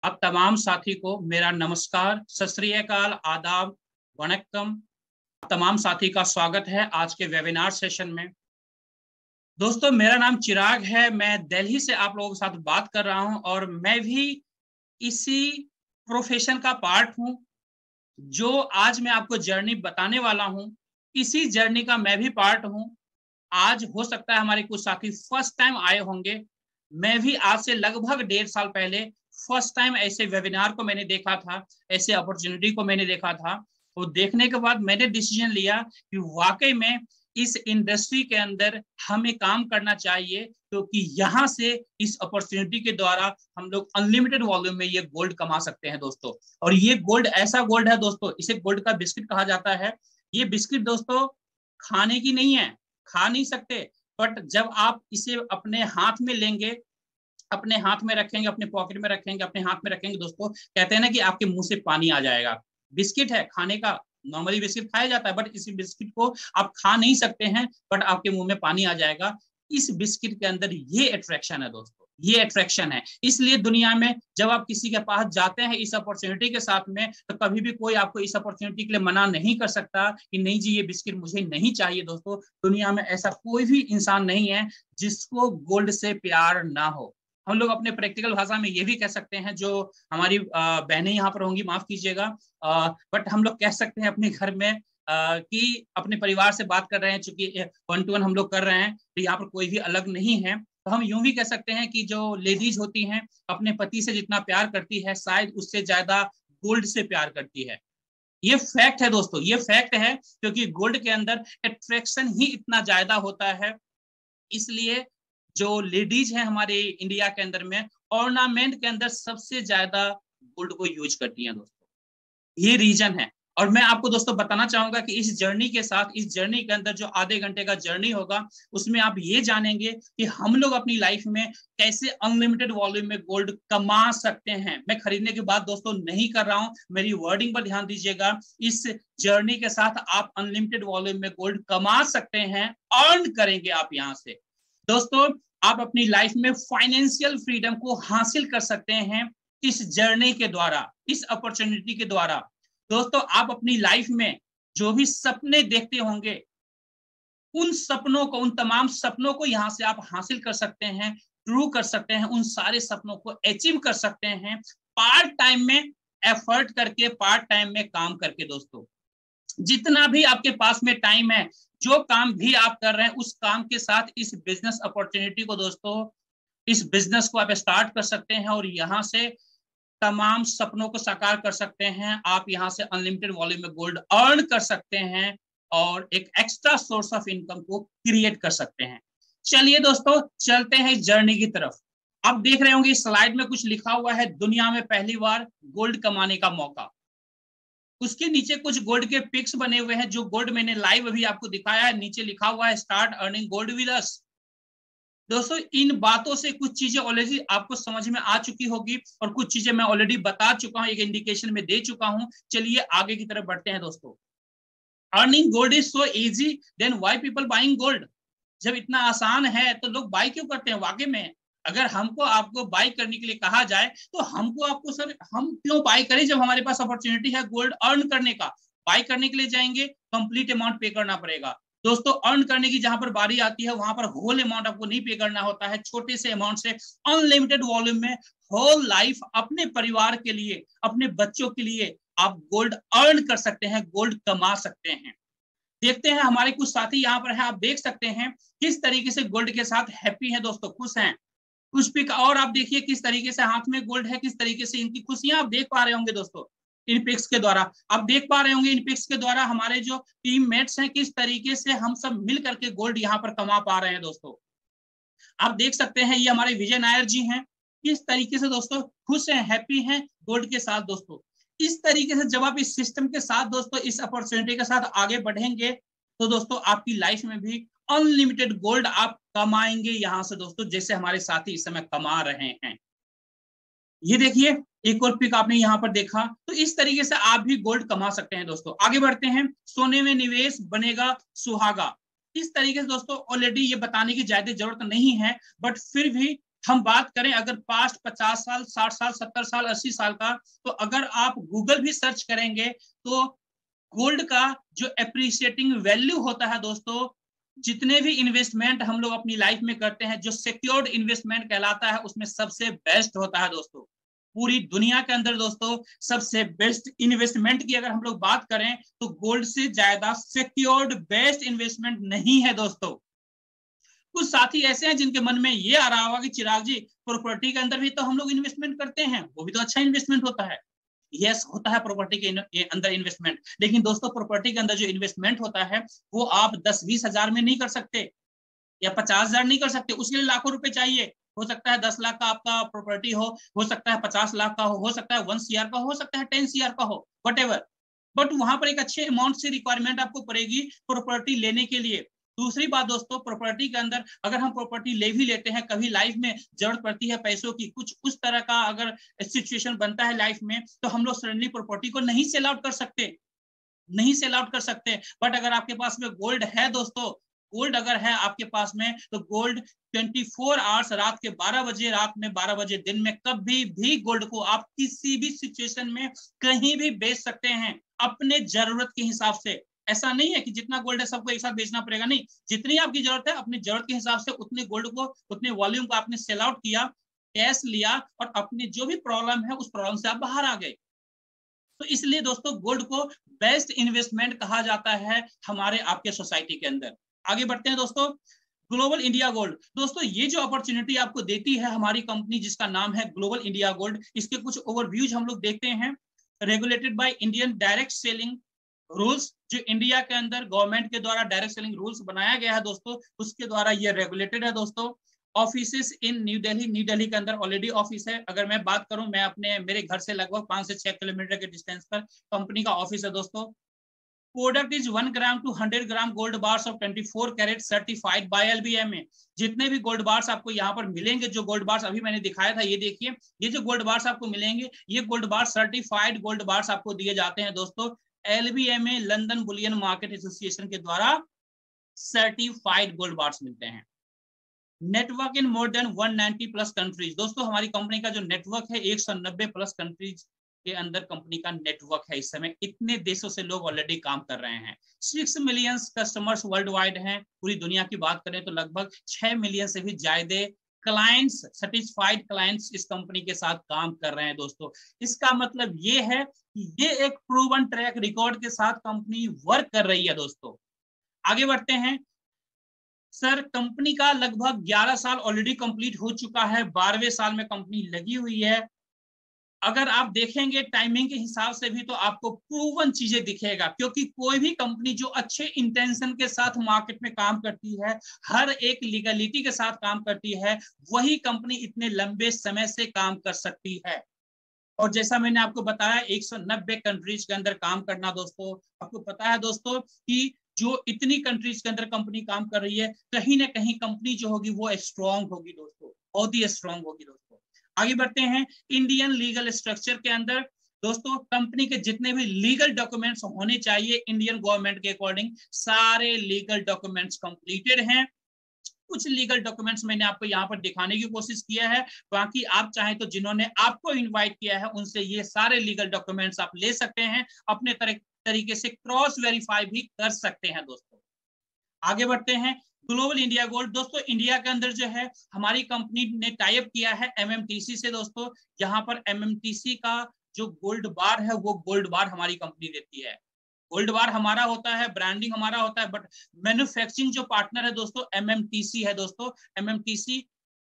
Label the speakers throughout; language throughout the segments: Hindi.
Speaker 1: अब तमाम साथी को मेरा नमस्कार, सत श्री अकाल, आदाब, वणक्कम। तमाम साथी का स्वागत है आज के वेबिनार सेशन में। दोस्तों, मेरा नाम चिराग है, मैं दिल्ली से आप लोगों के साथ बात कर रहा हूं और मैं भी इसी प्रोफेशन का पार्ट हूं। जो आज मैं आपको जर्नी बताने वाला हूं, इसी जर्नी का मैं भी पार्ट हूं। आज हो सकता है हमारे कुछ साथी फर्स्ट टाइम आए होंगे। मैं भी आज से लगभग 1.5 साल पहले फर्स्ट टाइम ऐसे वेबिनार को मैंने देखा था, ऐसे अपॉर्चुनिटी को मैंने देखा था। और देखने के बाद मैंने डिसीजन लिया कि वाकई में इस इंडस्ट्री के अंदर हमें काम करना चाहिए, क्योंकि यहाँ से इस अपॉर्चुनिटी के द्वारा हम लोग अनलिमिटेड वॉल्यूम में ये गोल्ड कमा सकते हैं दोस्तों। और ये गोल्ड ऐसा गोल्ड है दोस्तों, इसे गोल्ड का बिस्किट कहा जाता है। ये बिस्किट दोस्तों खाने की नहीं है, खा नहीं सकते, बट जब आप इसे अपने हाथ में लेंगे, अपने हाथ में रखेंगे, अपने पॉकेट में रखेंगे, अपने हाथ में रखेंगे दोस्तों, कहते हैं ना कि आपके मुंह से पानी आ जाएगा। बिस्किट है खाने का, नॉर्मली बिस्किट खाया जाता है, बट इस बिस्किट को आप खा नहीं सकते हैं, बट आपके मुंह में पानी आ जाएगा। इस बिस्किट के अंदर ये अट्रैक्शन है दोस्तों, ये अट्रैक्शन है। इसलिए दुनिया में जब आप किसी के पास जाते हैं इस अपॉर्चुनिटी के साथ में, तो कभी भी कोई आपको इस अपॉर्चुनिटी के लिए मना नहीं कर सकता कि नहीं जी ये बिस्किट मुझे नहीं चाहिए। दोस्तों, दुनिया में ऐसा कोई भी इंसान नहीं है जिसको गोल्ड से प्यार ना हो। हम लोग अपने प्रैक्टिकल भाषा में ये भी कह सकते हैं, जो हमारी बहनें यहाँ पर होंगी माफ कीजिएगा, बट हम लोग कह सकते हैं अपने घर में कि अपने परिवार से बात कर रहे हैं, चूंकि 1-to-1 हम लोग कर रहे हैं, तो यहाँ पर कोई भी अलग नहीं है। तो हम यूं भी कह सकते हैं कि जो लेडीज होती हैं अपने पति से जितना प्यार करती है, शायद उससे ज्यादा गोल्ड से प्यार करती है। ये फैक्ट है दोस्तों, ये फैक्ट है, क्योंकि गोल्ड के अंदर अट्रैक्शन ही इतना ज्यादा होता है। इसलिए जो लेडीज हैं हमारे इंडिया के अंदर में, ऑर्नामेंट के अंदर सबसे ज्यादा गोल्ड को यूज करती हैं दोस्तों। ये रीजन है। और मैं आपको दोस्तों बताना चाहूंगा कि इस जर्नी के साथ, इस जर्नी के अंदर जो आधे घंटे का जर्नी होगा, उसमें आप ये जानेंगे कि हम लोग अपनी लाइफ में कैसे अनलिमिटेड वॉल्यूम में गोल्ड कमा सकते हैं। मैं खरीदने की बात दोस्तों नहीं कर रहा हूं, मेरी वर्डिंग पर ध्यान दीजिएगा। इस जर्नी के साथ आप अनलिमिटेड वॉल्यूम में गोल्ड कमा सकते हैं, अर्न करेंगे आप यहां से। दोस्तों, आप अपनी लाइफ में फाइनेंशियल फ्रीडम को हासिल कर सकते हैं इस जर्नी के द्वारा, इस अपॉर्चुनिटी के द्वारा। दोस्तों, आप अपनी लाइफ में जो भी सपने देखते होंगे, उन सपनों को, उन तमाम सपनों को यहां से आप हासिल कर सकते हैं, ट्रू कर सकते हैं, उन सारे सपनों को अचीव कर सकते हैं पार्ट टाइम में एफर्ट करके, पार्ट टाइम में काम करके। दोस्तों, जितना भी आपके पास में टाइम है, जो काम भी आप कर रहे हैं, उस काम के साथ इस बिजनेस अपॉर्चुनिटी को दोस्तों, इस बिजनेस को आप स्टार्ट कर सकते हैं और यहां से तमाम सपनों को साकार कर सकते हैं। आप यहां से अनलिमिटेड वॉल्यूम में गोल्ड अर्न कर सकते हैं और एक एक्स्ट्रा सोर्स ऑफ इनकम को क्रिएट कर सकते हैं। चलिए दोस्तों, चलते हैं इस जर्नी की तरफ। आप देख रहे होंगे इस स्लाइड में कुछ लिखा हुआ है, दुनिया में पहली बार गोल्ड कमाने का मौका। उसके नीचे कुछ गोल्ड के पिक्स बने हुए हैं, जो गोल्ड मैंने लाइव अभी आपको दिखाया है। नीचे लिखा हुआ है start earning gold with us. दोस्तों, इन बातों से कुछ चीजें ऑलरेडी आपको समझ में आ चुकी होगी और कुछ चीजें मैं ऑलरेडी बता चुका हूं, एक इंडिकेशन में दे चुका हूं। चलिए आगे की तरफ बढ़ते हैं दोस्तों। Earning gold is so easy, then why people buying gold. जब इतना आसान है तो लोग बाई क्यों करते हैं? वाकई में अगर हमको आपको बाई करने के लिए कहा जाए, तो हमको आपको सर हम क्यों बाई करें जब हमारे पास अपॉर्चुनिटी है गोल्ड अर्न करने का? बाई करने के लिए जाएंगे, कंप्लीट अमाउंट पे करना पड़ेगा। दोस्तों, अर्न करने की जहां पर बारी आती है, वहां पर होल अमाउंट आपको नहीं पे करना होता है। छोटे से अमाउंट से अनलिमिटेड वॉल्यूम में होल लाइफ अपने परिवार के लिए, अपने बच्चों के लिए आप गोल्ड अर्न कर सकते हैं, गोल्ड कमा सकते हैं। देखते हैं हमारे कुछ साथी यहाँ पर हैं, आप देख सकते हैं किस तरीके से गोल्ड के साथ हैप्पी हैं दोस्तों, खुश हैं। कुछ पिक और आप देखिए किस तरीके से हाथ में गोल्ड है, किस तरीके से इनकी खुशियां आप देख पा रहे होंगे दोस्तों। इन पिक्स के द्वारा आप देख पा रहे होंगे, इन पिक्स के द्वारा हमारे जो टीम मेट्स हैं, किस तरीके से हम सब मिल करके गोल्ड यहाँ पर कमा पा रहे हैं। दोस्तों, आप देख सकते हैं ये हमारे विजय नायर जी हैं, किस तरीके से दोस्तों खुश हैं, हैप्पी हैं गोल्ड के साथ। दोस्तों, इस तरीके से जब आप इस सिस्टम के साथ दोस्तों, इस अपॉर्चुनिटी के साथ आगे बढ़ेंगे, तो दोस्तों आपकी लाइफ में भी अनलिमिटेड गोल्ड आप कमाएंगे यहां से दोस्तों, जैसे हमारे साथी इस समय कमा रहे हैं। ये देखिए एक और पिक आपने यहाँ पर देखा, तो इस तरीके से आप भी गोल्ड कमा सकते हैं। दोस्तों, आगे बढ़ते हैं। सोने में निवेश बनेगा सुहागा। इस तरीके से दोस्तों ऑलरेडी ये बताने की ज्यादा जरूरत नहीं है, बट फिर भी हम बात करें अगर पास्ट 50 साल, 60 साल, 70 साल, 80 साल का, तो अगर आप गूगल भी सर्च करेंगे तो गोल्ड का जो एप्रिशिएटिंग वैल्यू होता है दोस्तों, जितने भी इन्वेस्टमेंट हम लोग अपनी लाइफ में करते हैं, जो सिक्योर्ड इन्वेस्टमेंट कहलाता है, उसमें सबसे बेस्ट होता है दोस्तों। पूरी दुनिया के अंदर दोस्तों सबसे बेस्ट इन्वेस्टमेंट की अगर हम लोग बात करें तो गोल्ड से ज्यादा सिक्योर्ड बेस्ट इन्वेस्टमेंट नहीं है दोस्तों। कुछ साथी ऐसे हैं जिनके मन में ये आ रहा होगा कि चिराग जी, प्रॉपर्टी के अंदर भी तो हम लोग इन्वेस्टमेंट करते हैं, वो भी तो अच्छा इन्वेस्टमेंट होता है। यस, होता है प्रॉपर्टी के अंदर इन्वेस्टमेंट, लेकिन दोस्तों प्रॉपर्टी के अंदर जो इन्वेस्टमेंट होता है वो आप 10-20 हजार में नहीं कर सकते या 50,000 नहीं कर सकते, उसके लिए लाखों रुपए चाहिए। हो सकता है 10 लाख का आपका प्रॉपर्टी हो सकता है 50 लाख का हो सकता है 1 CR का हो सकता है 10 CR का हो, वट एवर, बट वहां पर एक अच्छे अमाउंट से रिक्वायरमेंट आपको पड़ेगी प्रॉपर्टी लेने के लिए। दूसरी बात दोस्तों, प्रॉपर्टी के अंदर अगर हम प्रॉपर्टी ले भी लेते हैं, कभी लाइफ में जरूरत पड़ती है पैसों की, कुछ उस तरह का अगर सिचुएशन बनता है लाइफ में, तो हम लोग सडनली प्रॉपर्टी को नहीं सेल आउट कर सकते, नहीं सेल आउट कर सकते। बट अगर आपके पास में गोल्ड है दोस्तों, गोल्ड अगर है आपके पास में, तो गोल्ड 24 आवर्स, रात के 12 बजे, रात में 12 बजे, दिन में कभी भी गोल्ड को आप किसी भी सिचुएशन में कहीं भी बेच सकते हैं अपने जरूरत के हिसाब से। ऐसा नहीं है कि जितना गोल्ड है सबको एक साथ बेचना पड़ेगा, नहीं, जितनी आपकी जरूरत है अपनी जरूरत के हिसाब से उतने गोल्ड को, उतने वॉल्यूम को आपने सेल आउट किया, कैश लिया और अपनी जो भी प्रॉब्लम है उस प्रॉब्लम से आप बाहर आ गए। तो इसलिए दोस्तों गोल्ड को बेस्ट इन्वेस्टमेंट कहा जाता है हमारे आपके सोसाइटी के अंदर। आगे बढ़ते हैं दोस्तों, ग्लोबल इंडिया गोल्ड। दोस्तों ये जो अपॉर्चुनिटी आपको देती है हमारी कंपनी जिसका नाम है ग्लोबल इंडिया गोल्ड, इसके कुछ ओवरव्यूज हम लोग देखते हैं। Regulated by Indian direct selling rules, जो इंडिया के अंदर गवर्नमेंट के द्वारा डायरेक्ट सेलिंग रूल्स बनाया गया है दोस्तों, उसके द्वारा ये रेगुलेटेड है दोस्तों। Office in new Delhi, new Delhi के अंदर ऑलरेडी ऑफिस है। अगर मैं बात करूं, मैं अपने मेरे घर से लगभग 5 से 6 किलोमीटर के डिस्टेंस पर कंपनी का ऑफिस है दोस्तों। Product is 1 gram to 100 gram gold bars of 24 carat certified by LBMA। जितने भी गोल्ड बार्स आपको यहाँ पर मिलेंगे, जो गोल्ड बार्स अभी मैंने दिखाया था, ये देखिए, ये जो गोल्ड बार्स आपको मिलेंगे, ये gold bars certified gold bars आपको दिए जाते हैं दोस्तों। LBMA London Boolean market association के द्वारा सर्टिफाइड गोल्ड बार्स मिलते हैं। नेटवर्क इन मोर देन 190 प्लस कंट्रीज। दोस्तों हमारी कंपनी का जो नेटवर्क है 190 प्लस कंट्रीज के अंदर कंपनी का नेटवर्क है। इस समय इतने देशों से लोग ऑलरेडी काम कर रहे हैं। 6 मिलियन कस्टमर्स वर्ल्ड वाइड हैं। पूरी दुनिया की बात करें तो लगभग 6 मिलियन से भी ज्यादा क्लाइंट्स, सेटिस्फाइड क्लाइंट्स इस कंपनी के साथ काम कर रहे हैं दोस्तों। इसका मतलब ये है कि ये एक प्रूवन ट्रैक रिकॉर्ड के साथ कंपनी वर्क कर रही है दोस्तों। आगे बढ़ते हैं सर, कंपनी का लगभग 11 साल ऑलरेडी कंप्लीट हो चुका है, 12वें साल में कंपनी लगी हुई है। अगर आप देखेंगे टाइमिंग के हिसाब से भी तो आपको प्रूवन चीजें दिखेगा, क्योंकि कोई भी कंपनी जो अच्छे इंटेंशन के साथ मार्केट में काम करती है, हर एक लीगलिटी के साथ काम करती है, वही कंपनी इतने लंबे समय से काम कर सकती है। और जैसा मैंने आपको बताया 190 कंट्रीज के अंदर काम करना दोस्तों, आपको पता है दोस्तों कि जो इतनी कंट्रीज के अंदर कंपनी काम कर रही है, कहीं ना कहीं कंपनी जो होगी वो स्ट्रांग होगी दोस्तों, बहुत ही स्ट्रांग होगी दोस्तों। आगे बढ़ते हैं, इंडियन लीगल स्ट्रक्चर के अंदर दोस्तों कंपनी के जितने भी लीगल डॉक्यूमेंट्स होने चाहिए इंडियन गवर्नमेंट के अकॉर्डिंग, सारे लीगल डॉक्यूमेंट्स कंप्लीटेड हैं। कुछ लीगल डॉक्यूमेंट्स मैंने आपको यहाँ पर दिखाने की कोशिश किया है, बाकी आप चाहें तो जिन्होंने आपको इनवाइट किया है उनसे ये सारे लीगल डॉक्यूमेंट्स आप ले सकते हैं, अपने तरीके से क्रॉस वेरीफाई भी कर सकते हैं दोस्तों। आगे बढ़ते हैं, ग्लोबल इंडिया गोल्ड। दोस्तों इंडिया के अंदर जो है हमारी कंपनी ने टाई अप किया है MMTC से दोस्तों। यहाँ पर MMTC का जो गोल्ड बार है वो गोल्ड बार हमारी कंपनी देती है। गोल्ड बार हमारा होता है, ब्रांडिंग हमारा होता है, बट मैन्युफैक्चरिंग जो पार्टनर है दोस्तों MMTC है दोस्तों। MMTC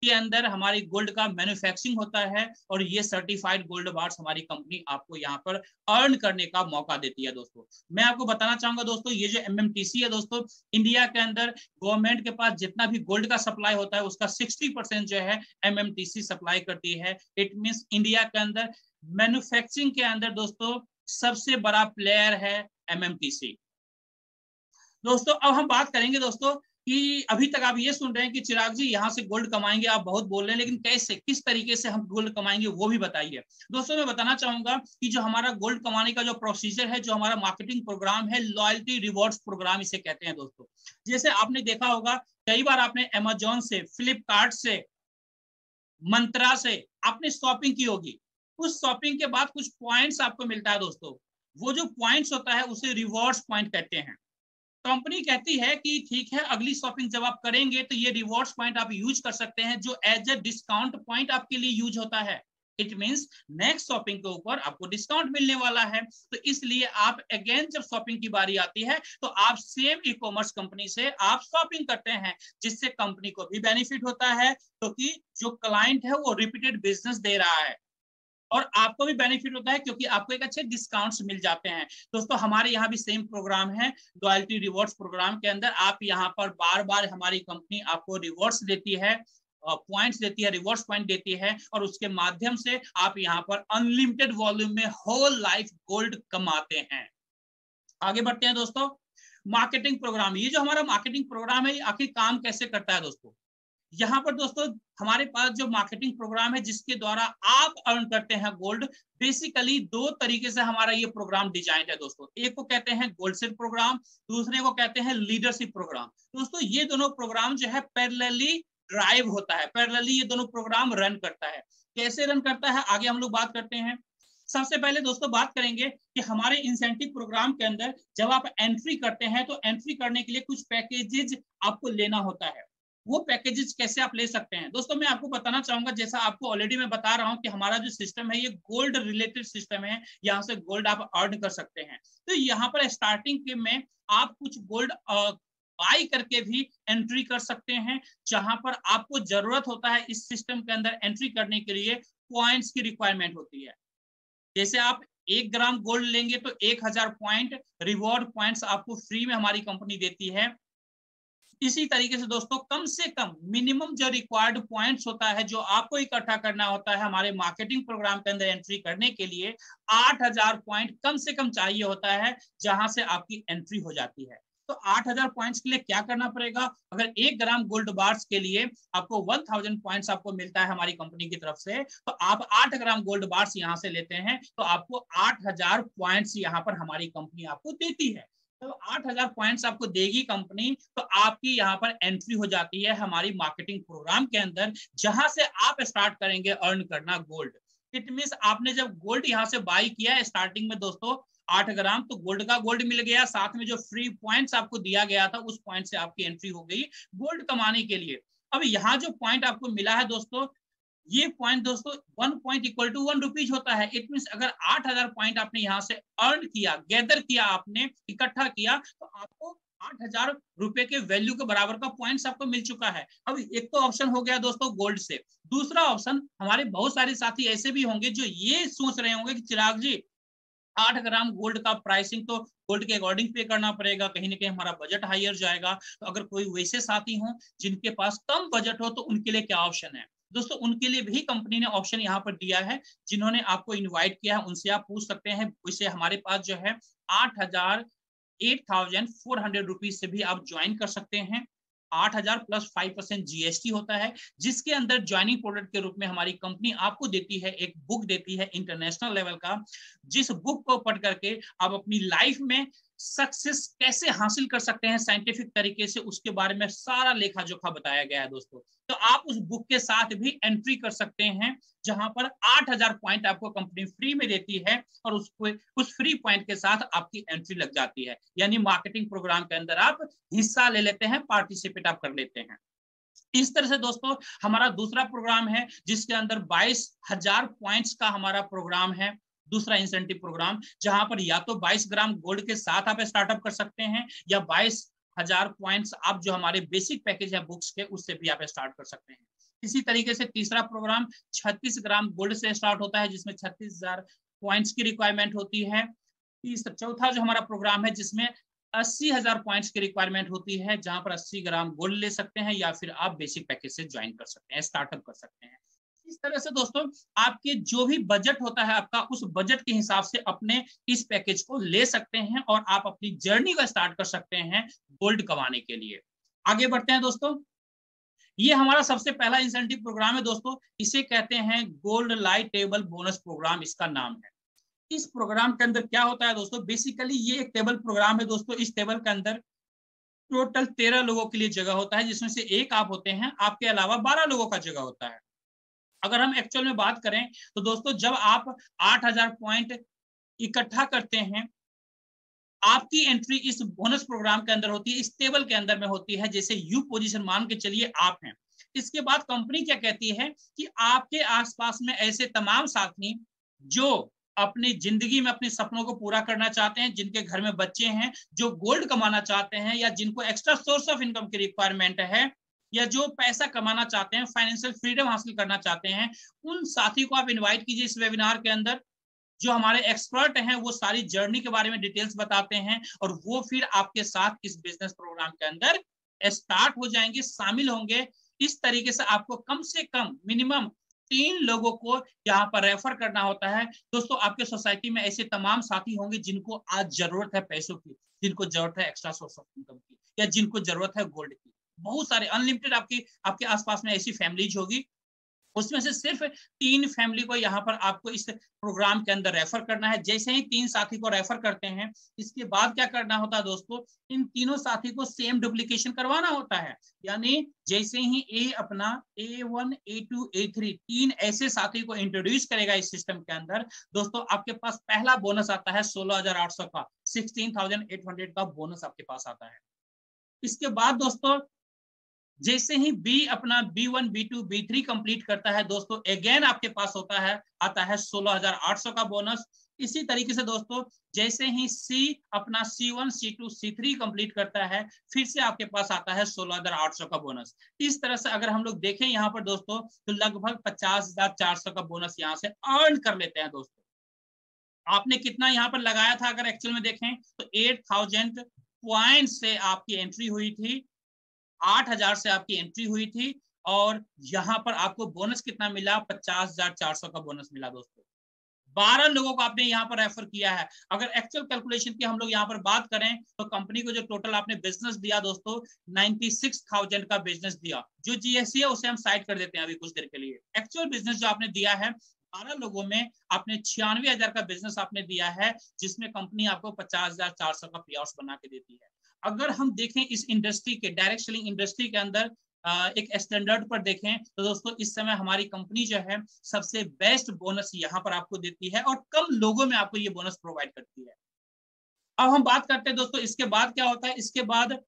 Speaker 1: के अंदर हमारी गोल्ड का मैन्युफैक्चरिंग होता है और ये सर्टिफाइड गोल्ड बार्स हमारी कंपनी आपको यहाँ पर अर्न करने का मौका देती है दोस्तों। मैं आपको बताना चाहूंगा दोस्तों, ये जो MMTC है दोस्तों, इंडिया के अंदर गवर्नमेंट के पास जितना भी गोल्ड का सप्लाई होता है उसका 60% जो है MMTC सप्लाई करती है। इट मीन्स इंडिया के अंदर मैन्युफैक्चरिंग के अंदर दोस्तों सबसे बड़ा प्लेयर है MMTC दोस्तों। अब हम बात करेंगे दोस्तों कि अभी तक आप ये सुन रहे हैं कि चिराग जी यहाँ से गोल्ड कमाएंगे, आप बहुत बोल रहे हैं, लेकिन कैसे, किस तरीके से हम गोल्ड कमाएंगे वो भी बताइए। दोस्तों मैं बताना चाहूंगा कि जो हमारा गोल्ड कमाने का जो प्रोसीजर है, जो हमारा मार्केटिंग प्रोग्राम है, लॉयल्टी रिवॉर्ड्स प्रोग्राम इसे कहते हैं दोस्तों। जैसे आपने देखा होगा कई बार आपने अमेजोन से, फ्लिपकार्ट से मंत्रा से आपने शॉपिंग की होगी, उस शॉपिंग के बाद कुछ पॉइंट्स आपको मिलता है दोस्तों, वो जो पॉइंट्स होता है उसे रिवॉर्ड्स पॉइंट कहते हैं। कंपनी कहती है कि ठीक है, अगली शॉपिंग जब आप करेंगे तो ये रिवॉर्ड्स पॉइंट आप यूज कर सकते हैं, जो एज ए डिस्काउंट पॉइंट आपके लिए यूज होता है। इट मींस नेक्स्ट शॉपिंग के ऊपर आपको डिस्काउंट मिलने वाला है, तो इसलिए आप अगेन जब शॉपिंग की बारी आती है तो आप सेम ई कॉमर्स कंपनी से आप शॉपिंग करते हैं, जिससे कंपनी को भी बेनिफिट होता है, क्योंकि जो क्लाइंट है वो रिपीटेड बिजनेस दे रहा है, और आपको भी बेनिफिट होता है क्योंकि आपको एक अच्छे डिस्काउंट्स मिल जाते हैं। दोस्तों हमारे यहाँ भी सेम प्रोग्राम है, लॉयल्टी रिवॉर्ड्स प्रोग्राम के अंदर आप यहाँ पर बार बार हमारी कंपनी आपको रिवॉर्ड्स देती है, पॉइंट्स देती है, रिवॉर्ड्स पॉइंट देती है, और उसके माध्यम से आप यहाँ पर अनलिमिटेड वॉल्यूम में होल लाइफ गोल्ड कमाते हैं। आगे बढ़ते हैं दोस्तों, मार्केटिंग प्रोग्राम। ये जो हमारा मार्केटिंग प्रोग्राम है, आखिर काम कैसे करता है दोस्तों? यहाँ पर दोस्तों हमारे पास जो मार्केटिंग प्रोग्राम है जिसके द्वारा आप अर्न करते हैं गोल्ड, बेसिकली दो तरीके से हमारा ये प्रोग्राम डिजाइन है दोस्तों। एक को कहते हैं गोल्ड सेल प्रोग्राम, दूसरे को कहते हैं लीडरशिप प्रोग्राम। दोस्तों ये दोनों प्रोग्राम जो है पैरेलली ड्राइव होता है, पैरेलली ये दोनों प्रोग्राम रन करता है। कैसे रन करता है आगे हम लोग बात करते हैं। सबसे पहले दोस्तों बात करेंगे कि हमारे इंसेंटिव प्रोग्राम के अंदर जब आप एंट्री करते हैं तो एंट्री करने के लिए कुछ पैकेजेज आपको लेना होता है। वो पैकेजेस कैसे आप ले सकते हैं दोस्तों, मैं आपको बताना चाहूंगा, जैसा आपको ऑलरेडी मैं बता रहा हूं कि हमारा जो सिस्टम है ये गोल्ड रिलेटेड सिस्टम है, यहाँ से गोल्ड आप अर्न कर सकते हैं। तो यहाँ पर स्टार्टिंग में आप कुछ गोल्ड बाई करके भी एंट्री कर सकते हैं, जहां पर आपको जरूरत होता है इस सिस्टम के अंदर एंट्री करने के लिए पॉइंट्स की रिक्वायरमेंट होती है। जैसे आप 1 ग्राम गोल्ड लेंगे तो 1000 पॉइंट रिवॉर्ड पॉइंट्स आपको फ्री में हमारी कंपनी देती है। इसी तरीके से दोस्तों कम से कम मिनिमम जो रिक्वायर्ड पॉइंट्स होता है, जो आपको इकट्ठा करना होता है हमारे मार्केटिंग प्रोग्राम के अंदर एंट्री करने के लिए, 8000 पॉइंट कम से कम चाहिए होता है, जहां से आपकी एंट्री हो जाती है। तो 8000 पॉइंट्स के लिए क्या करना पड़ेगा? अगर 1 ग्राम गोल्ड बार्स के लिए आपको 1000 पॉइंट्स आपको मिलता है हमारी कंपनी की तरफ से, तो आप 8 ग्राम गोल्ड बार्स यहाँ से लेते हैं तो आपको 8000 पॉइंट्स यहाँ पर हमारी कंपनी आपको देती है। तो 8000 पॉइंट्स आपको देगी कंपनी, तो आपकी यहाँ पर एंट्री हो जाती है हमारी मार्केटिंग प्रोग्राम के अंदर, जहां से आप स्टार्ट करेंगे अर्न करना गोल्ड। इट मींस आपने जब गोल्ड यहाँ से बाई किया है स्टार्टिंग में दोस्तों 8 ग्राम, तो गोल्ड का गोल्ड मिल गया, साथ में जो फ्री पॉइंट्स आपको दिया गया था उस पॉइंट से आपकी एंट्री हो गई गोल्ड कमाने के लिए। अब यहाँ जो पॉइंट आपको मिला है दोस्तों, ये पॉइंट दोस्तों 1 पॉइंट इक्वल टू 1 रुपीज होता है। इट मींस अगर 8000 पॉइंट आपने यहाँ से अर्न किया, गैदर किया, आपने इकट्ठा किया, तो आपको 8000 रुपए के वैल्यू के बराबर का पॉइंट्स आपको मिल चुका है। अब एक तो ऑप्शन हो गया दोस्तों गोल्ड से। दूसरा ऑप्शन, हमारे बहुत सारे साथी ऐसे भी होंगे जो ये सोच रहे होंगे कि चिराग जी 8 ग्राम गोल्ड का प्राइसिंग तो गोल्ड के अकॉर्डिंग पे करना पड़ेगा, कहीं ना कहीं हमारा बजट हायर जाएगा। तो अगर कोई वैसे साथी हो जिनके पास कम बजट हो, तो उनके लिए क्या ऑप्शन है दोस्तों? उनके लिए भी कंपनी ने ऑप्शन यहाँ पर दिया है। जिन्होंने आपको इनवाइट किया है उनसे आप पूछ सकते हैं। वैसे हमारे पास जो है 8400 रुपीज से भी आप ज्वाइन कर सकते हैं। 8000 प्लस 5% जीएसटी होता है, जिसके अंदर ज्वाइनिंग प्रोडक्ट के रूप में हमारी कंपनी आपको देती है, एक बुक देती है इंटरनेशनल लेवल का, जिस बुक को पढ़ करके आप अपनी लाइफ में सक्सेस कैसे हासिल कर सकते हैं साइंटिफिक तरीके से, उसके बारे में सारा लेखा जोखा बताया गया है दोस्तों। तो आप उस बुक के साथ भी एंट्री कर सकते हैं, जहां पर 8000 पॉइंट आपको कंपनी फ्री में देती है, और उस फ्री पॉइंट के साथ आपकी एंट्री लग जाती है। यानी मार्केटिंग प्रोग्राम के अंदर आप हिस्सा ले लेते हैं, पार्टिसिपेट आप कर लेते हैं। इस तरह से दोस्तों हमारा दूसरा प्रोग्राम है, जिसके अंदर 22000 पॉइंट्स का हमारा प्रोग्राम है, दूसरा इंसेंटिव प्रोग्राम, जहां पर या तो 22 ग्राम गोल्ड के साथ आप स्टार्टअप कर सकते हैं, या 22000 पॉइंट्स आप जो हमारे बेसिक पैकेज है बुक्स के, उससे भी आप स्टार्ट कर सकते हैं। इसी तरीके से तीसरा प्रोग्राम 36 ग्राम गोल्ड से स्टार्ट होता है, जिसमें 36000 पॉइंट्स की रिक्वायरमेंट होती है। चौथा जो हमारा प्रोग्राम है, जिसमें 80000 पॉइंट्स की रिक्वायरमेंट होती है, जहां पर 80 ग्राम गोल्ड ले सकते हैं, या फिर आप बेसिक पैकेज से ज्वाइन कर सकते हैं, स्टार्टअप कर सकते हैं। इस तरह से दोस्तों आपके जो भी बजट होता है आपका, उस बजट के हिसाब से अपने इस पैकेज को ले सकते हैं, और आप अपनी जर्नी का स्टार्ट कर सकते हैं गोल्ड कमाने के लिए। आगे बढ़ते हैं दोस्तों, ये हमारा सबसे पहला इंसेंटिव प्रोग्राम है दोस्तों, इसे कहते हैं gold light table bonus program, इसका नाम है। इस प्रोग्राम के अंदर क्या होता है दोस्तों, बेसिकली ये एक टेबल प्रोग्राम है दोस्तों। इस टेबल के अंदर टोटल 13 लोगों के लिए जगह होता है, जिसमें से एक आप होते हैं, आपके अलावा 12 लोगों का जगह होता है। अगर हम एक्चुअल में बात करें तो दोस्तों जब आप 8,000 पॉइंट इकट्ठा करते हैं, आपकी एंट्री इस बोनस प्रोग्राम के अंदर होती है, इस टेबल के अंदर में होती है, जैसे यू पोजीशन मान के चलिए आप हैं। इसके बाद कंपनी क्या कहती है कि आपके आसपास में ऐसे तमाम साथी जो अपनी जिंदगी में अपने सपनों को पूरा करना चाहते हैं, जिनके घर में बच्चे हैं, जो गोल्ड कमाना चाहते हैं, या जिनको एक्स्ट्रा सोर्स ऑफ इनकम की रिक्वायरमेंट है, या जो पैसा कमाना चाहते हैं, फाइनेंशियल फ्रीडम हासिल करना चाहते हैं, उन साथी को आप इन्वाइट कीजिए इस वेबिनार के अंदर। जो हमारे एक्सपर्ट हैं वो सारी जर्नी के बारे में डिटेल्स बताते हैं, और वो फिर आपके साथ इस बिजनेस प्रोग्राम के अंदर स्टार्ट हो जाएंगे, शामिल होंगे। इस तरीके से आपको कम से कम मिनिमम 3 लोगों को यहाँ पर रेफर करना होता है। दोस्तों आपके सोसाइटी में ऐसे तमाम साथी होंगे जिनको आज जरूरत है पैसों की, जिनको जरूरत है एक्स्ट्रा सोर्स ऑफ इनकम की, या जिनको जरूरत है गोल्ड की। बहुत सारे अनलिमिटेड आपके आसपास में ऐसी फैमिलीज होगी, उसमें से सिर्फ 3 फैमिली को यहाँ पर आपको इस प्रोग्राम के अंदर रेफर करना है। जैसे ही 3 साथी को रेफर करते हैं, इसके बाद क्या करना होता है दोस्तों, इन तीनों साथी को सेम डुप्लीकेशन करवाना होता है। यानी जैसे ही ए अपना A1 A2 A3 3 ऐसे साथी को इंट्रोड्यूस करेगा इस सिस्टम के अंदर, दोस्तों आपके पास पहला बोनस आता है 16,800 का, 16,800 का बोनस आपके पास आता है। इसके बाद दोस्तों जैसे ही बी अपना B1 B2 B3 कंप्लीट करता है, दोस्तों अगेन आपके पास आता है 16,800 का बोनस। इसी तरीके से दोस्तों जैसे ही सी अपना C1 C2 C3 कंप्लीट करता है, फिर से आपके पास आता है 16,800 का बोनस। इस तरह से अगर हम लोग देखें यहाँ पर दोस्तों, तो लगभग 50,400 का बोनस यहाँ से अर्न कर लेते हैं। दोस्तों आपने कितना यहाँ पर लगाया था, अगर एक्चुअल में देखें तो 8,000 पॉइंट से आपकी एंट्री हुई थी, 8,000 से आपकी एंट्री हुई थी, और यहाँ पर आपको बोनस कितना मिला, 50,400 का बोनस मिला। दोस्तों 12 लोगों को आपने यहाँ पर रेफर किया है। अगर एक्चुअल कैलकुलेशन की हम लोग यहाँ पर बात करें तो कंपनी को जो टोटल आपने बिजनेस दिया दोस्तों, 96,000 का बिजनेस दिया। जो जीएसटी है उसे हम साइड कर देते हैं अभी कुछ देर के लिए। एक्चुअल बिजनेस जो आपने दिया है 12 लोगों में आपने 96,000 का बिजनेस आपने दिया है, जिसमें कंपनी आपको 50,400 का पे आउट बना के देती है। अगर हम देखें इस इंडस्ट्री के, डायरेक्ट सेलिंग इंडस्ट्री के अंदर एक स्टैंडर्ड पर देखें तो दोस्तों इस समय हमारी कंपनी जो है सबसे बेस्ट बोनस यहाँ पर आपको देती है, और कम लोगों में आपको ये बोनस प्रोवाइड करती है। अब हम बात करते हैं दोस्तों इसके बाद क्या होता है। इसके बाद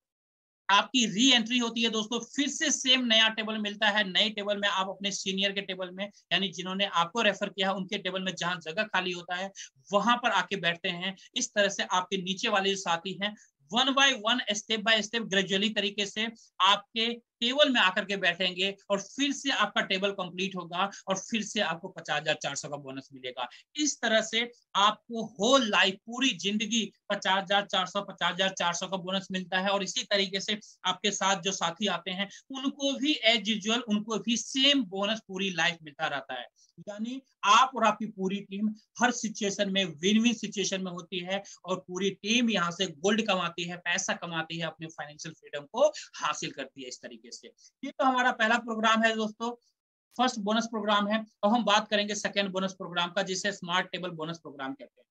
Speaker 1: आपकी री एंट्री होती है दोस्तों, फिर से सेम नया टेबल मिलता है। नए टेबल में आप अपने सीनियर के टेबल में, यानी जिन्होंने आपको रेफर किया है उनके टेबल में जहां जगह खाली होता है वहां पर आके बैठते हैं। इस तरह से आपके नीचे वाले जो साथी हैं, one by one, step by step, gradually तरीके से आपके टेबल में आकर के बैठेंगे, और फिर से आपका टेबल कंप्लीट होगा, और फिर से आपको 50,400 का बोनस मिलेगा। इस तरह से आपको होल लाइफ, पूरी जिंदगी 50,400 का बोनस मिलता है। और इसी तरीके से आपके साथ जो साथी आते हैं उनको भी एज यूजुअल, उनको भी सेम बोनस पूरी लाइफ मिलता रहता है। यानी आप और आपकी पूरी टीम हर सिचुएशन में विन विन सिचुएशन में होती है, और पूरी टीम यहाँ से गोल्ड कमाती है, पैसा कमाती है, अपने फाइनेंशियल फ्रीडम को हासिल करती है। इस तरीके से ये तो हमारा पहला प्रोग्राम है दोस्तों, फर्स्ट बोनस प्रोग्राम है। अब हम बात करेंगे सेकेंड बोनस प्रोग्राम का, जिसे स्मार्ट टेबल बोनस प्रोग्राम कहते हैं।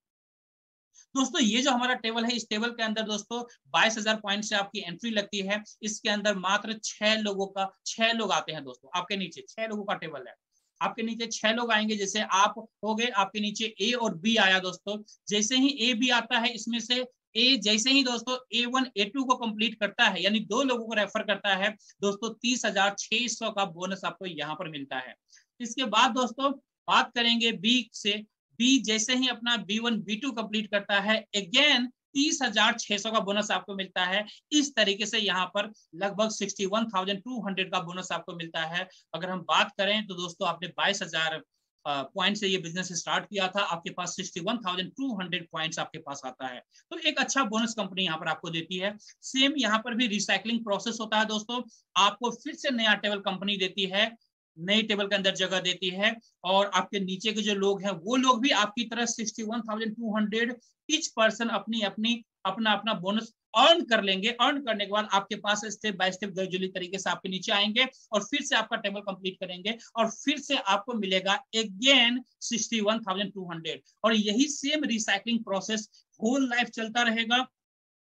Speaker 1: दोस्तों ये जो हमारा टेबल है, इस टेबल के अंदर दोस्तों 22,000 पॉइंट से आपकी एंट्री लगती है। इसके अंदर मात्र 6 लोग आते हैं। दोस्तों आपके नीचे 6 लोगों का टेबल है, आपके नीचे 6 लोग आएंगे। जैसे आप हो गए, आपके नीचे ए और बी आया दोस्तों। जैसे ही ए बी आता है, इसमें से ए जैसे ही दोस्तों A1 A2 को कंप्लीट करता है, यानी 2 लोगों को रेफर करता है, दोस्तों 30,600 का बोनस आपको यहाँ पर मिलता है। इसके बाद दोस्तों बात करेंगे बी से। बी जैसे ही अपना B1 B2 कंप्लीट करता है, अगेन 30,600 का बोनस आपको मिलता है। इस तरीके से यहाँ पर लगभग 61,200 का बोनस आपको मिलता है। अगर हम बात करें तो दोस्तों आपने 22,000 पॉइंट से ये बिजनेस स्टार्ट किया था, आपके पास 61,200 पॉइंट्स आपके पास आता है। तो एक अच्छा बोनस कंपनी यहाँ पर आपको देती है। सेम यहाँ पर भी रिसाइकलिंग प्रोसेस होता है दोस्तों, आपको फिर से नया टेबल कंपनी देती है, नई टेबल के अंदर जगह देती है, और आपके नीचे के जो लोग हैं वो लोग भी आपकी तरह 61,200 ईच पर्सन अपना अपना बोनस अर्न कर लेंगे। अर्न करने के बाद आपके पास स्टेप बाय स्टेप ग्रेजुअली तरीके से आपके नीचे आएंगे, और फिर से आपका टेबल कंप्लीट करेंगे, और फिर से आपको मिलेगा अगेन 61,200। और यही same recycling process whole life चलता रहेगा,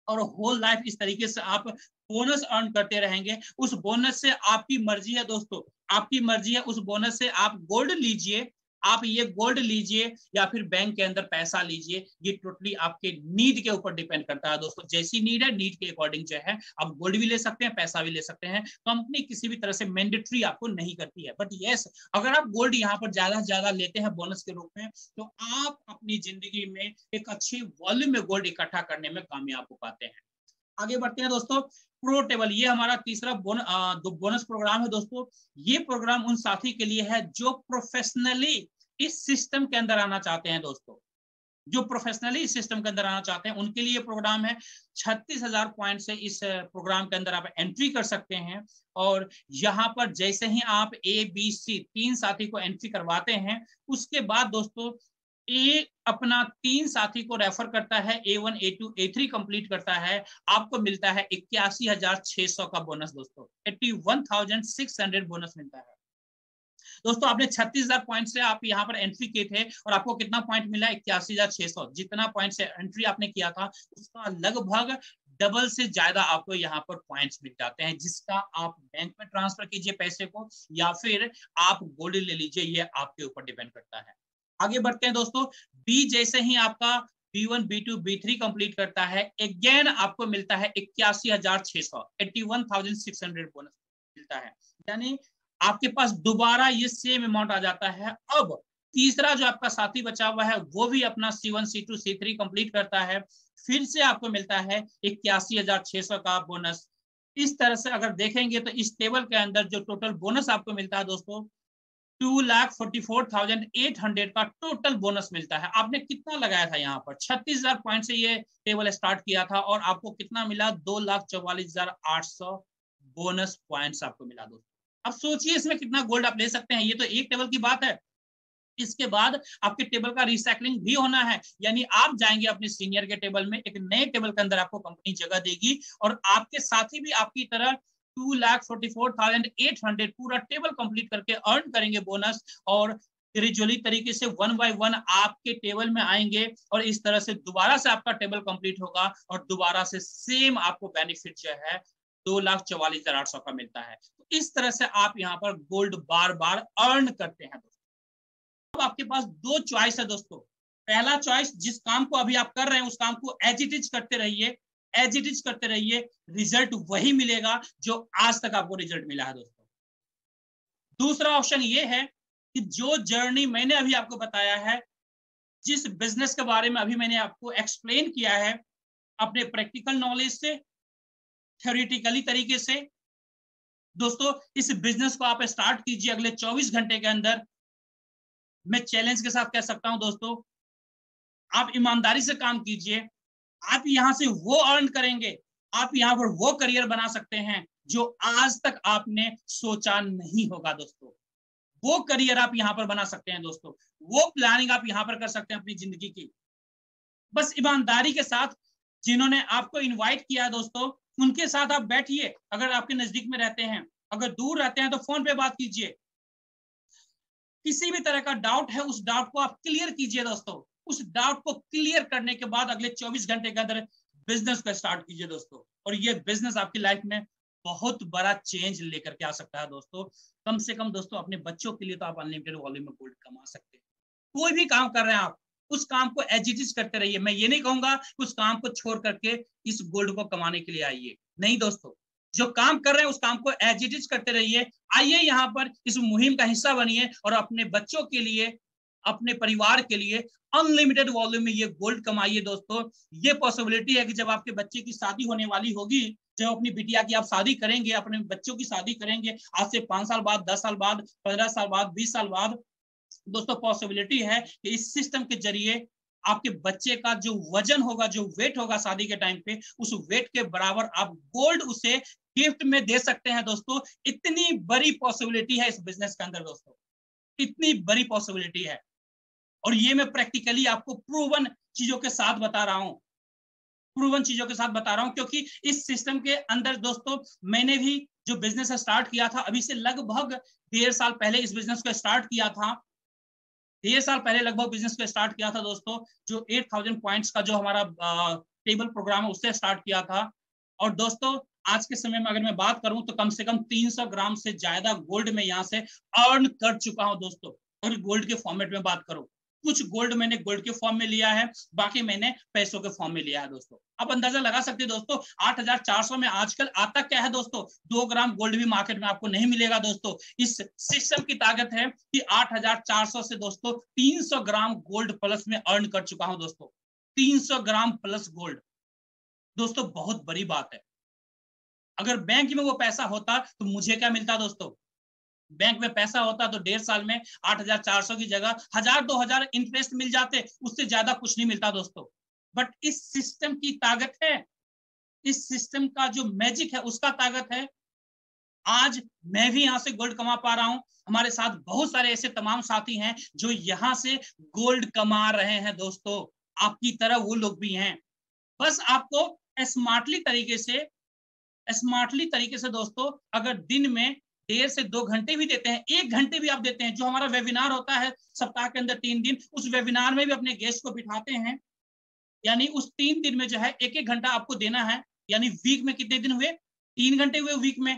Speaker 1: और होल लाइफ इस तरीके से आप बोनस अर्न करते रहेंगे। उस बोनस से आपकी मर्जी है दोस्तों, आपकी मर्जी है, उस बोनस से आप गोल्ड लीजिए, आप ये गोल्ड लीजिए या फिर बैंक के अंदर पैसा लीजिए, ये टोटली आपके नीड के ऊपर डिपेंड करता है दोस्तों। जैसी नीड है, नीड के अकॉर्डिंग जो है आप गोल्ड भी ले सकते हैं, पैसा भी ले सकते हैं। कंपनी किसी भी तरह से मैंडेटरी आपको नहीं करती है, बट यस, अगर आप गोल्ड यहाँ पर ज्यादा से ज्यादा लेते हैं बोनस के रूप में, तो आप अपनी जिंदगी में एक अच्छी वॉल्यूम में गोल्ड इकट्ठा करने में कामयाब हो पाते हैं। आगे बढ़ते हैं दोस्तों। प्रो टेबल, ये हमारा तीसरा बोनस प्रोग्राम है दोस्तों। ये प्रोग्राम उन साथी के लिए है जो प्रोफेशनली इस सिस्टम के अंदर आना चाहते हैं दोस्तों। जो प्रोफेशनली इस सिस्टम के अंदर आना चाहते हैं उनके लिए प्रोग्राम है। 36,000 पॉइंट से इस प्रोग्राम के अंदर आप एंट्री कर सकते हैं। और यहाँ पर जैसे ही आप ABC 3 साथी को एंट्री करवाते हैं, उसके बाद दोस्तों ए अपना 3 साथी को रेफर करता है, A1 A2 A3 कंप्लीट करता है, आपको मिलता है 81,600 का बोनस दोस्तों। 81,600 बोनस मिलता है दोस्तों। आपने 36,000 पॉइंट से आप यहाँ पर एंट्री किए थे और आपको कितना पॉइंट मिला? 81,600। जितना पॉइंट से एंट्री आपने किया था उसका लगभग डबल से ज्यादा आपको यहाँ पर पॉइंट्स मिल जाते हैं, जिसका आप बैंक में ट्रांसफर कीजिए पैसे को या फिर आप गोल्ड ले लीजिए, ये आपके ऊपर डिपेंड करता है। आगे बढ़ते हैं दोस्तों। बी जैसे ही आपका B1 B2 B3 कंप्लीट करता है, अगेन आपको मिलता है 81,600, 81,600 बोनस मिलता है। यानी आपके पास दोबारा ये सेम अमाउंट आ जाता है। अब तीसरा जो आपका साथी बचा हुआ है वो भी अपना C1 C2 C3 कंप्लीट करता है, फिर से आपको मिलता है 81,600 का बोनस। इस तरह से अगर देखेंगे तो इस टेबल के अंदर जो टोटल बोनस आपको मिलता है दोस्तों, 2,44,800 का टोटल बोनस मिलता है। आपने कितना लगाया था यहाँ पर? 36,000 पॉइंट से ये टेबल स्टार्ट किया था और आपको कितना मिला? 2,44,800 बोनस पॉइंट्स आपको मिला दोस्तों। अब सोचिए इसमें कितना गोल्ड आप ले सकते हैं। ये तो एक टेबल की बात है। इसके बाद आपके टेबल का रिसाइकलिंग भी होना है, यानी आप जाएंगे अपने सीनियर के टेबल में, एक नए टेबल के अंदर आपको कंपनी जगह देगी और आपके साथी भी आपकी तरह 2,44,800 पूरा टेबल कंप्लीट करके अर्न करेंगे बोनस, और ग्रेजुअली तरीके से 1 बाय 1 आपके टेबल में आएंगे और इस तरह से दोबारा से आपका टेबल कंप्लीट होगा और दोबारा से सेम आपको बेनिफिट जो है 2,44,800 का मिलता है। तो इस तरह से आप यहाँ पर गोल्ड बार बार अर्न करते हैं दोस्तों। अब आपके पास दो चॉइस है दोस्तों। पहला चॉइस, जिस काम को अभी आप कर रहे हैं उस काम को एज इट इज करते रहिए, एज इट इज करते रहिए, रिजल्ट वही मिलेगा जो आज तक आपको रिजल्ट मिला है दोस्तों। दूसरा ऑप्शन ये है कि जो जर्नी मैंने अभी आपको बताया है, जिस बिजनेस के बारे में अभी मैंने आपको एक्सप्लेन किया है, अपने प्रैक्टिकल नॉलेज से, थ्योरेटिकली तरीके से दोस्तों, इस बिजनेस को आप स्टार्ट कीजिए अगले 24 घंटे के अंदर। मैं चैलेंज के साथ कह सकता हूं दोस्तों, आप ईमानदारी से काम कीजिए, आप यहां से वो अर्न करेंगे, आप यहां पर वो करियर बना सकते हैं जो आज तक आपने सोचा नहीं होगा दोस्तों। वो करियर आप यहां पर बना सकते हैं दोस्तों, वो प्लानिंग आप यहां पर कर सकते हैं अपनी जिंदगी की। बस ईमानदारी के साथ जिन्होंने आपको इनवाइट किया दोस्तों, उनके साथ आप बैठिए। अगर आपके नजदीक में रहते हैं, अगर दूर रहते हैं तो फोन पे बात कीजिए। किसी भी तरह का डाउट है उस डाउट को आप क्लियर कीजिए दोस्तों। उस डाउट को क्लियर करने के बाद अगले 24 घंटे के अंदर बिजनेस को स्टार्ट कीजिए दोस्तों, और ये बिजनेस आपकी लाइफ में बहुत बड़ा चेंज लेकर के आ सकता है दोस्तों। कम से कम दोस्तों अपने बच्चों के लिए तो आप अनलिमिटेड वॉल्यूम में गोल्ड कमा सकते हैं। कोई भी काम कर रहे हैं आप, उस काम को एज इट इज करते रहिए। मैं ये नहीं कहूंगा उस काम को छोड़ करके इस गोल्ड को कमाने के लिए आइए, नहीं दोस्तों। जो काम कर रहे हैं उस काम को एज इट इज करते रहिए। आइए यहाँ पर इस मुहिम का हिस्सा बनिए और अपने बच्चों के लिए, अपने परिवार के लिए अनलिमिटेड वॉल्यूम में ये गोल्ड कमाइए दोस्तों। ये पॉसिबिलिटी है कि जब आपके बच्चे की शादी होने वाली होगी, जब अपनी बिटिया की आप शादी करेंगे, अपने बच्चों की शादी करेंगे, आज से 5 साल बाद, 10 साल बाद, 15 साल बाद, 20 साल बाद दोस्तों, पॉसिबिलिटी है कि इस सिस्टम के जरिए आपके बच्चे का जो वजन होगा, जो वेट होगा शादी के टाइम पे, उस वेट के बराबर आप गोल्ड उसे गिफ्ट में दे सकते हैं दोस्तों। इतनी बड़ी पॉसिबिलिटी है इस बिजनेस के अंदर दोस्तों, इतनी बड़ी पॉसिबिलिटी है। और ये मैं प्रैक्टिकली आपको प्रूवन चीजों के साथ बता रहा हूं, प्रूवन चीजों के साथ बता रहा हूं, क्योंकि इस सिस्टम के अंदर दोस्तों मैंने भी जो बिजनेस स्टार्ट किया था, अभी से लगभग 1.5 साल पहले इस बिजनेस को स्टार्ट किया था। 1.5 साल पहले लगभग बिजनेस को स्टार्ट किया था दोस्तों, जो 8,000 पॉइंट्स का जो हमारा टेबल प्रोग्राम है उससे स्टार्ट किया था। और दोस्तों आज के समय में अगर मैं बात करूं तो कम से कम 300 ग्राम से ज्यादा गोल्ड में यहां से अर्न कर चुका हूं दोस्तों। और गोल्ड के फॉर्मेट में बात करूं, कुछ गोल्ड मैंने गोल्ड के फॉर्म में लिया है, बाकी मैंने पैसों के फॉर्म में लिया है दोस्तों। आप अंदाजा लगा सकते हैं दोस्तों 8400 में आजकल आता क्या है दोस्तों, 2 ग्राम गोल्ड भी मार्केट में आपको नहीं मिलेगा दोस्तों। इस सिस्टम की ताकत है कि 8400 से दोस्तों 300 ग्राम गोल्ड प्लस में अर्न कर चुका हूं दोस्तों। 300 ग्राम प्लस गोल्ड दोस्तों बहुत बड़ी बात है। अगर बैंक में वो पैसा होता तो मुझे क्या मिलता दोस्तों, बैंक में पैसा होता तो 1.5 साल में 8400 की जगह 1000-2000 इंटरेस्ट मिल जाते, उससे ज्यादा कुछ नहीं मिलता दोस्तों। बट इस सिस्टम की ताकत है, इस सिस्टम का जो मैजिक है उसका ताकत है। आज मैं भी यहां से गोल्ड कमा पा रहा हूं, हमारे साथ बहुत सारे ऐसे तमाम साथी हैं जो यहां से गोल्ड कमा रहे हैं दोस्तों। आपकी तरह वो लोग भी हैं, बस आपको स्मार्टली तरीके से दोस्तों अगर दिन में 1.5 से 2 घंटे भी देते हैं, 1 घंटे भी आप देते हैं, जो हमारा वेबिनार होता है सप्ताह के अंदर 3 दिन, उस वेबिनार में भी अपने गेस्ट को बिठाते हैं, यानी उस 3 दिन में जो है 1-1 घंटा आपको देना है। यानी वीक में कितने दिन हुए, 3 घंटे हुए वीक में,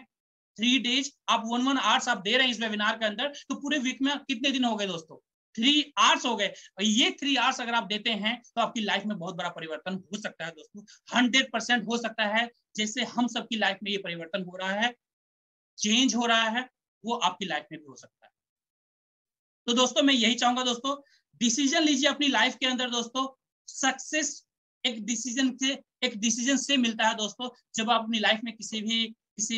Speaker 1: 3 डेज आप 1 आवर्स आप दे रहे हैं इस वेबिनार के अंदर, तो पूरे वीक में कितने दिन हो गए दोस्तों, 3 आवर्स हो गए। ये 3 आवर्स अगर आप देते हैं तो आपकी लाइफ में बहुत बड़ा परिवर्तन हो सकता है दोस्तों। 100% हो सकता है, जैसे हम सबकी लाइफ में ये परिवर्तन हो रहा है, चेंज हो रहा है, वो आपकी लाइफ में भी हो सकता है। तो दोस्तों मैं यही चाहूंगा दोस्तों, डिसीजन लीजिए अपनी लाइफ के अंदर दोस्तों। सक्सेस एक डिसीजन से मिलता है दोस्तों। जब आप अपनी लाइफ में किसी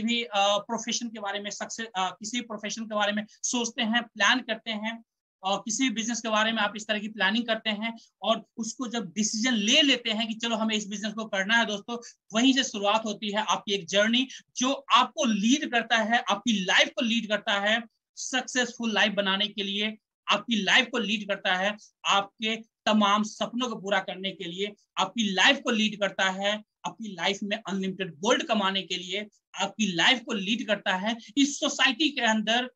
Speaker 1: भी प्रोफेशन के बारे में किसी प्रोफेशन के बारे में सोचते हैं, प्लान करते हैं, और किसी भी बिजनेस के बारे में आप इस तरह की प्लानिंग करते हैं और उसको जब डिसीजन ले लेते हैं कि चलो हमें इस बिजनेस को करना है दोस्तों, वहीं से शुरुआत होती है आपकी एक जर्नी जो आपको लीड करता है, आपकी लाइफ को लीड करता है सक्सेसफुल लाइफ बनाने के लिए, आपकी लाइफ को लीड करता है आपके तमाम सपनों को पूरा करने के लिए, आपकी लाइफ को लीड करता है आपकी लाइफ में अनलिमिटेड गोल्ड कमाने के लिए, आपकी लाइफ को लीड करता है इस सोसाइटी के अंदर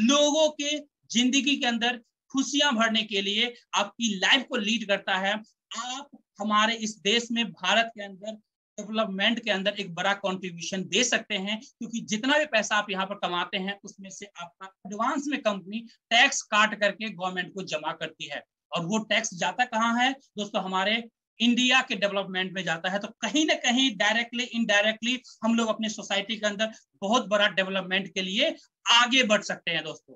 Speaker 1: लोगों के जिंदगी के अंदर खुशियां भरने के लिए, आपकी लाइफ को लीड करता है। आप हमारे इस देश में भारत के अंदर डेवलपमेंट के अंदर एक बड़ा कंट्रीब्यूशन दे सकते हैं, क्योंकि जितना भी पैसा आप यहाँ पर कमाते हैं उसमें से आपका एडवांस में कंपनी टैक्स काट करके गवर्नमेंट को जमा करती है। और वो टैक्स जाता कहाँ है दोस्तों, हमारे इंडिया के डेवलपमेंट में जाता है। तो कहीं ना कहीं डायरेक्टली इनडायरेक्टली हम लोग अपने सोसाइटी के अंदर बहुत बड़ा डेवलपमेंट के लिए आगे बढ़ सकते हैं दोस्तों।